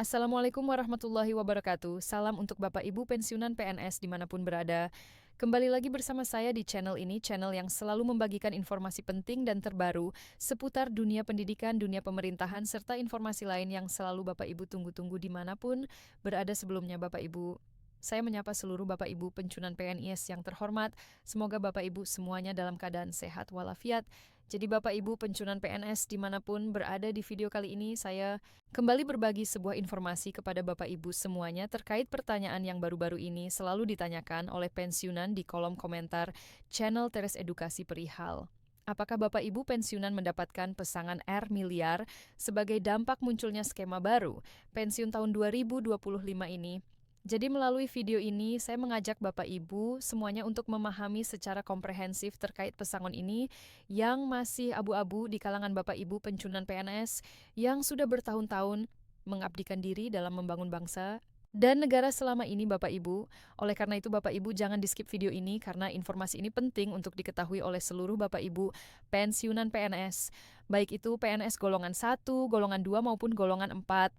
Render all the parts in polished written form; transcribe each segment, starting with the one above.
Assalamualaikum warahmatullahi wabarakatuh. Salam untuk Bapak Ibu pensiunan PNS dimanapun berada. Kembali lagi bersama saya di channel ini, channel yang selalu membagikan informasi penting dan terbaru seputar dunia pendidikan, dunia pemerintahan, serta informasi lain yang selalu Bapak Ibu tunggu-tunggu dimanapun berada sebelumnya Bapak Ibu. Saya menyapa seluruh Bapak Ibu pensiunan PNS yang terhormat. Semoga Bapak Ibu semuanya dalam keadaan sehat walafiat. Jadi Bapak Ibu pensiunan PNS dimanapun berada di video kali ini, saya kembali berbagi sebuah informasi kepada Bapak Ibu semuanya terkait pertanyaan yang baru-baru ini selalu ditanyakan oleh pensiunan di kolom komentar channel Teres Edukasi Perihal. Apakah Bapak Ibu pensiunan mendapatkan pesangan R miliar sebagai dampak munculnya skema baru pensiun tahun 2025 ini? Jadi melalui video ini, saya mengajak Bapak Ibu semuanya untuk memahami secara komprehensif terkait pesangon ini yang masih abu-abu di kalangan Bapak Ibu pensiunan PNS yang sudah bertahun-tahun mengabdikan diri dalam membangun bangsa dan negara selama ini Bapak Ibu. Oleh karena itu Bapak Ibu jangan di-skip video ini karena informasi ini penting untuk diketahui oleh seluruh Bapak Ibu pensiunan PNS, baik itu PNS golongan 1, golongan 2 maupun golongan 4.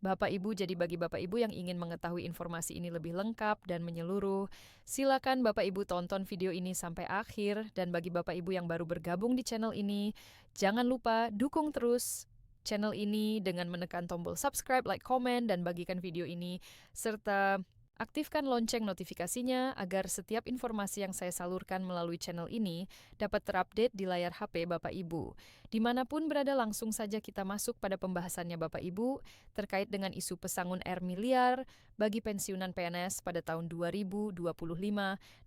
Bapak Ibu, jadi bagi Bapak Ibu yang ingin mengetahui informasi ini lebih lengkap dan menyeluruh, silakan Bapak Ibu tonton video ini sampai akhir. Dan bagi Bapak Ibu yang baru bergabung di channel ini, jangan lupa dukung terus channel ini dengan menekan tombol subscribe, like, komen, dan bagikan video ini, serta aktifkan lonceng notifikasinya agar setiap informasi yang saya salurkan melalui channel ini dapat terupdate di layar HP Bapak Ibu. Dimanapun berada langsung saja kita masuk pada pembahasannya Bapak Ibu terkait dengan isu pesangon R miliar bagi pensiunan PNS pada tahun 2025.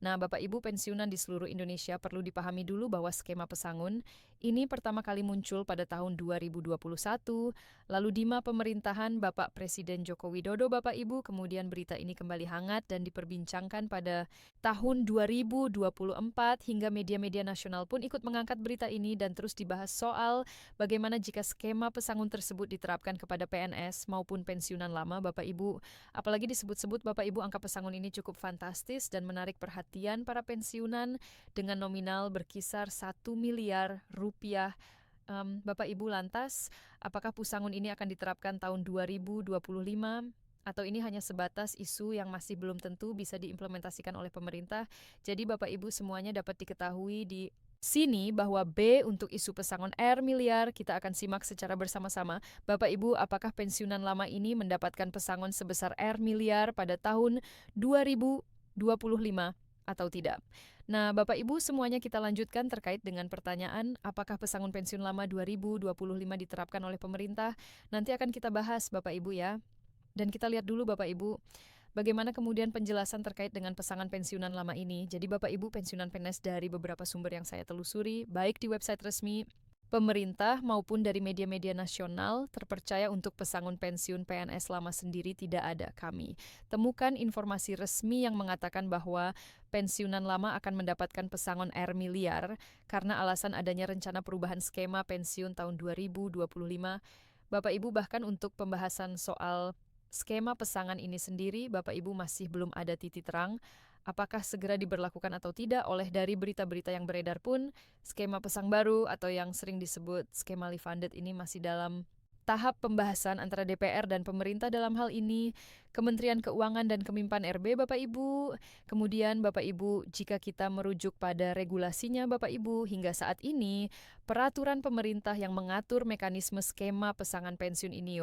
Nah Bapak Ibu pensiunan di seluruh Indonesia perlu dipahami dulu bahwa skema pesangon ini pertama kali muncul pada tahun 2021, lalu di masa pemerintahan Bapak Presiden Joko Widodo Bapak Ibu, kemudian berita ini kembali hangat dan diperbincangkan pada tahun 2024 hingga media-media nasional pun ikut mengangkat berita ini dan terus dibahas soal bagaimana jika skema pesangon tersebut diterapkan kepada PNS maupun pensiunan lama Bapak Ibu. Apalagi disebut-sebut Bapak Ibu angka pesangon ini cukup fantastis dan menarik perhatian para pensiunan dengan nominal berkisar 1 miliar rupiah. Bapak Ibu lantas, apakah pesangon ini akan diterapkan tahun 2025? Atau ini hanya sebatas isu yang masih belum tentu bisa diimplementasikan oleh pemerintah. Jadi Bapak Ibu semuanya dapat diketahui di sini bahwa B untuk isu pesangon R miliar kita akan simak secara bersama-sama. Bapak Ibu, apakah pensiunan lama ini mendapatkan pesangon sebesar R miliar pada tahun 2025 atau tidak? Nah, Bapak Ibu semuanya kita lanjutkan terkait dengan pertanyaan apakah pesangon pensiun lama 2025 diterapkan oleh pemerintah. Nanti akan kita bahas Bapak Ibu ya. Dan kita lihat dulu Bapak Ibu, bagaimana kemudian penjelasan terkait dengan pesangon pensiunan lama ini. Jadi Bapak Ibu pensiunan PNS dari beberapa sumber yang saya telusuri, baik di website resmi pemerintah maupun dari media-media nasional terpercaya untuk pesangon pensiun PNS lama sendiri tidak ada kami. Temukan informasi resmi yang mengatakan bahwa pensiunan lama akan mendapatkan pesangon R miliar karena alasan adanya rencana perubahan skema pensiun tahun 2025. Bapak Ibu bahkan untuk pembahasan soal skema pesangon ini sendiri, Bapak Ibu masih belum ada titik terang apakah segera diberlakukan atau tidak. Oleh dari berita-berita yang beredar pun, skema pesang baru atau yang sering disebut skema funded ini masih dalam tahap pembahasan antara DPR dan pemerintah dalam hal ini, Kementerian Keuangan dan Kemenpan RB Bapak Ibu. Kemudian Bapak Ibu, jika kita merujuk pada regulasinya Bapak Ibu, hingga saat ini peraturan pemerintah yang mengatur mekanisme skema pesangon pensiun ini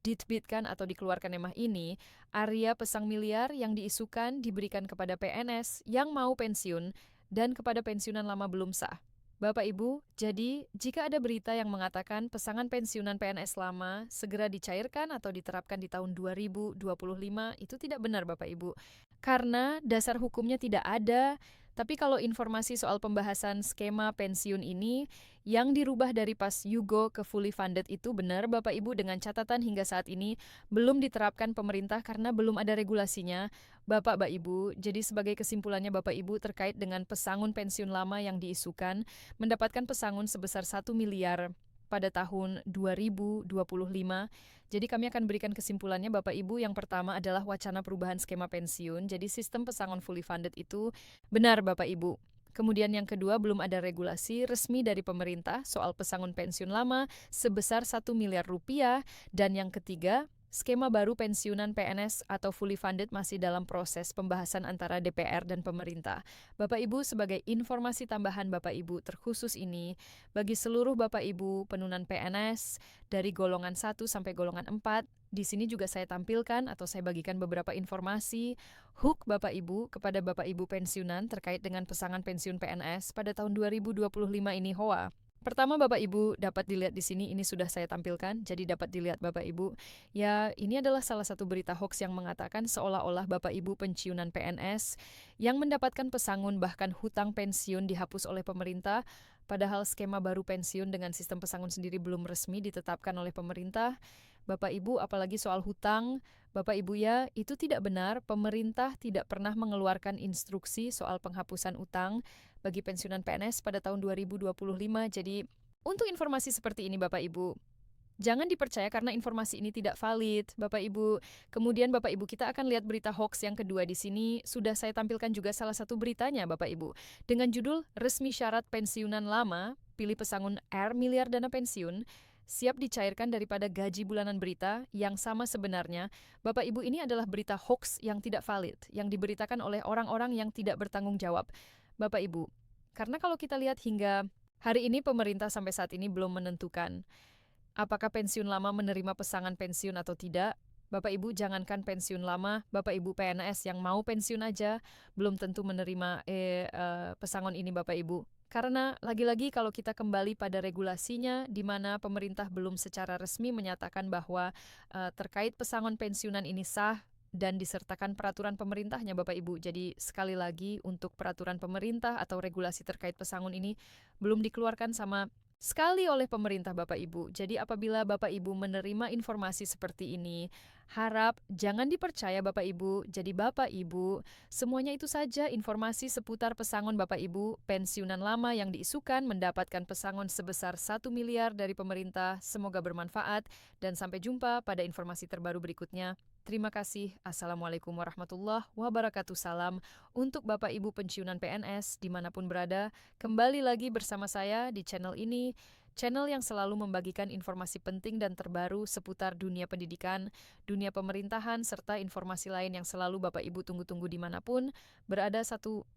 diterbitkan atau dikeluarkan emah ini, area pesang miliar yang diisukan diberikan kepada PNS yang mau pensiun dan kepada pensiunan lama belum sah. Bapak Ibu, jadi jika ada berita yang mengatakan pesangon pensiunan PNS lama segera dicairkan atau diterapkan di tahun 2025, itu tidak benar Bapak Ibu. Karena dasar hukumnya tidak ada, tapi kalau informasi soal pembahasan skema pensiun ini yang dirubah dari pas Yugo ke fully funded itu benar Bapak Ibu dengan catatan hingga saat ini belum diterapkan pemerintah karena belum ada regulasinya. Bapak Ibu, jadi sebagai kesimpulannya Bapak Ibu terkait dengan pesangon pensiun lama yang diisukan mendapatkan pesangon sebesar 1 miliar pada tahun 2025. Jadi kami akan berikan kesimpulannya Bapak Ibu. Yang pertama adalah wacana perubahan skema pensiun. Jadi sistem pesangon fully funded itu benar Bapak Ibu. Kemudian yang kedua, belum ada regulasi resmi dari pemerintah soal pesangon pensiun lama sebesar 1 miliar rupiah. Dan yang ketiga, Skema baru pensiunan PNS atau fully funded masih dalam proses pembahasan antara DPR dan pemerintah. Bapak Ibu, sebagai informasi tambahan Bapak Ibu terkhusus ini, bagi seluruh Bapak Ibu penunan PNS dari golongan 1 sampai golongan 4, di sini juga saya tampilkan atau saya bagikan beberapa informasi hook Bapak Ibu kepada Bapak Ibu pensiunan terkait dengan pesangon pensiun PNS pada tahun 2025 ini HOA. Pertama Bapak Ibu dapat dilihat di sini, ini sudah saya tampilkan, jadi dapat dilihat Bapak Ibu. Ya, ini adalah salah satu berita hoax yang mengatakan seolah-olah Bapak Ibu pensiunan PNS yang mendapatkan pesangon bahkan hutang pensiun dihapus oleh pemerintah, padahal skema baru pensiun dengan sistem pesangon sendiri belum resmi ditetapkan oleh pemerintah. Bapak Ibu, apalagi soal hutang, Bapak Ibu ya, itu tidak benar. Pemerintah tidak pernah mengeluarkan instruksi soal penghapusan utang bagi pensiunan PNS pada tahun 2025. Jadi, untuk informasi seperti ini Bapak Ibu, jangan dipercaya karena informasi ini tidak valid, Bapak Ibu. Kemudian Bapak Ibu kita akan lihat berita hoax yang kedua di sini. Sudah saya tampilkan juga salah satu beritanya Bapak Ibu. Dengan judul Resmi Syarat Pensiunan Lama, Pilih Pesangon R Miliar Dana Pensiun, siap dicairkan daripada gaji bulanan berita yang sama sebenarnya. Bapak Ibu, ini adalah berita hoax yang tidak valid, yang diberitakan oleh orang-orang yang tidak bertanggung jawab. Bapak Ibu, karena kalau kita lihat hingga hari ini pemerintah sampai saat ini belum menentukan apakah pensiun lama menerima pesangon pensiun atau tidak. Bapak Ibu, jangankan pensiun lama, Bapak Ibu PNS yang mau pensiun aja belum tentu menerima pesangon ini Bapak Ibu. Karena lagi-lagi kalau kita kembali pada regulasinya di mana pemerintah belum secara resmi menyatakan bahwa terkait pesangon pensiunan ini sah dan disertakan peraturan pemerintahnya Bapak Ibu. Jadi sekali lagi untuk peraturan pemerintah atau regulasi terkait pesangon ini belum dikeluarkan sama sekali oleh pemerintah Bapak Ibu. Jadi apabila Bapak Ibu menerima informasi seperti ini, harap jangan dipercaya Bapak Ibu. Jadi Bapak Ibu, semuanya itu saja informasi seputar pesangon Bapak Ibu, pensiunan lama yang diisukan mendapatkan pesangon sebesar 1 miliar dari pemerintah. Semoga bermanfaat dan sampai jumpa pada informasi terbaru berikutnya. Terima kasih. Assalamualaikum warahmatullahi wabarakatuh. Salam untuk Bapak Ibu pensiunan PNS dimanapun berada. Kembali lagi bersama saya di channel ini, channel yang selalu membagikan informasi penting dan terbaru seputar dunia pendidikan, dunia pemerintahan, serta informasi lain yang selalu Bapak Ibu tunggu-tunggu dimanapun berada. Satu